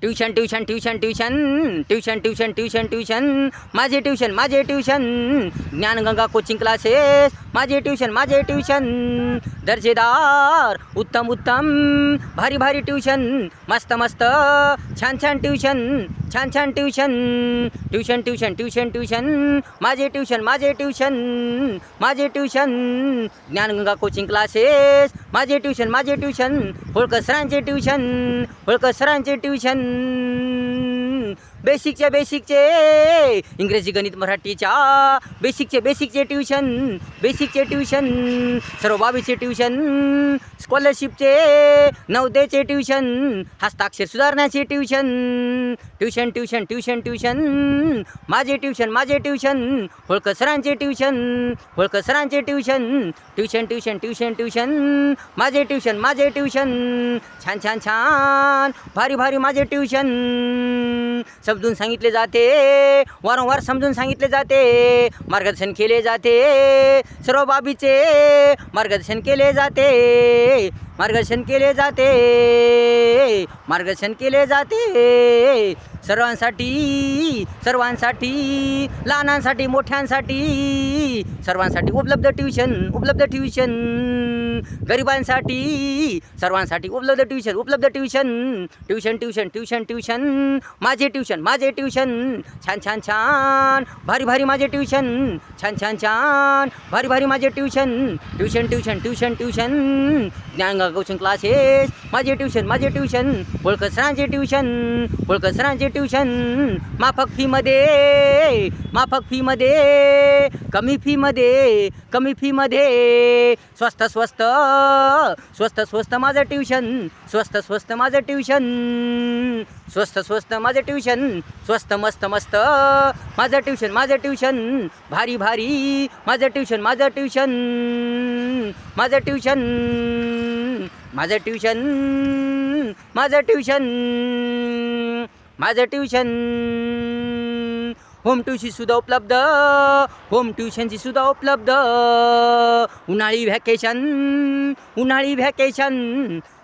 tuition tuition tuition tuition tuition tuition tuition tuition माझे tuition Gyanganga coaching classes माझे tuition दर्जेदार उत्तम उत्तम भारी भारी ट्यूशन मस्त मस्त छान छान tuition tuition tuition tuition tuition माझे ट्यूशन ज्ञानगंगा कोचिंग क्लासेस माझे ट्यूशन होळकर सरांचे ट्यूशन बेसिकचे इंग्रजी गणित मराठीच्या बेसिकचे ट्यूशन सर्व बाबीचे ट्यूशन स्कॉलरशिपचे नवोदयचे ट्यूशन हस्ताक्षर सुधारण्याचे ट्यूशन माझे ट्यूशन होळकर सरांचे ट्यूशन माझे ट्यूशन छान भारी माझे ट्यूशन समजून सांगितले जाते वारंवार समजून सांगितले जाते मार्गदर्शन केले जाते सर्व बाबीचे मार्गदर्शन केले जाते सर्वांसाठी लहानांसाठी मोठ्यांसाठी सर्वांसाठी उपलब्ध ट्यूशन गरिबांसाठी सर्वांसाठी उपलब्ध ट्यूशन माझे ट्यूशन छान भारी माझे ट्यूशन छान भारी माझे ट्यूशन ज्ञानगंगा कोचिंग क्लासेस माझे ट्यूशन होळकर सरांचे ट्यूशन माफक फीमध्ये कमी फीमध्ये स्वस्त माझं ट्यूशन स्वस्त माझं ट्यूशन स्वस्त मस्त माझं ट्यूशन भारी माझं ट्यूशन होम ट्यूशनची सुद्धा उपलब्ध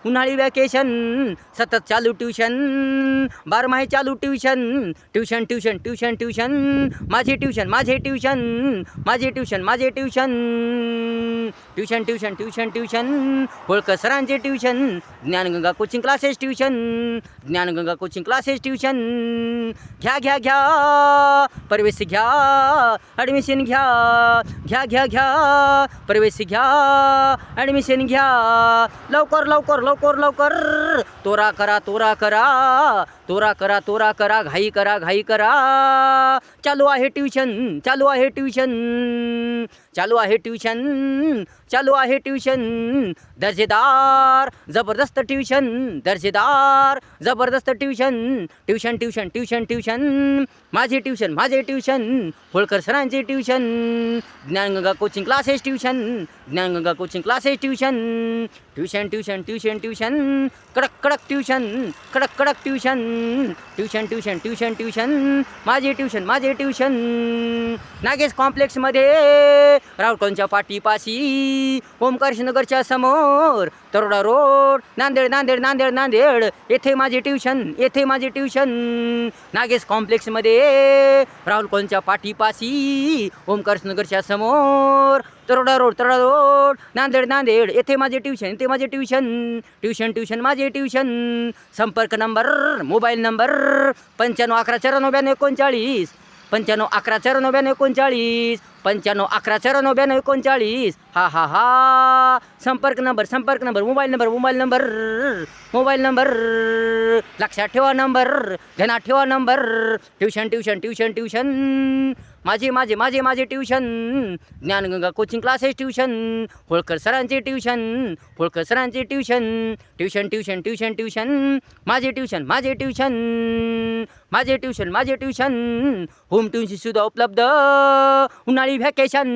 उन्हाळी व्हॅकेशन सतत चालू ट्यूशन बारमाही चालू ट्यूशन माझे ट्यूशन होळकर सरांचे tuition Gyanganga coaching classes tuition घ्या प्रवेश घ्या ॲडमिशन घ्या प्रवेश घ्या ॲडमिशन घ्या लवकर तोरा करा घाई करा चालू आहे ट्यूशन दर्जेदार जबरदस्त ट्यूशन माझे ट्यूशन होळकर सरांचे tuition Gyanganga coaching classes tuition कडक ट्यूशन माझे ट्यूशन नागेश कॉम्प्लेक्समध्ये राऊटोनच्या पाठीपाशी ओमकारनगरच्या समोर तरोडा रोड नांदेड येथे माझे ट्यूशन नागेश कॉम्प्लेक्समध्ये राहुलकोनच्या पाठीपाशी ओमकारनगरच्या समोर तरोडा रोड नांदेड येथे माझे ट्यूशन माझे ट्यूशन संपर्क नंबर मोबाईल नंबर 9511943939 9511943939 हा संपर्क नंबर मोबाईल नंबर लक्षात ठेवा नंबर ध्यानात ठेवा नंबर ट्यूशन माझे tuition Gyanganga coaching classes tuition Holkar सरांचे ट्यूशन माझे ट्यूशन होम ट्यूशनची सुद्धा उपलब्ध उन्हाळी व्हॅकेशन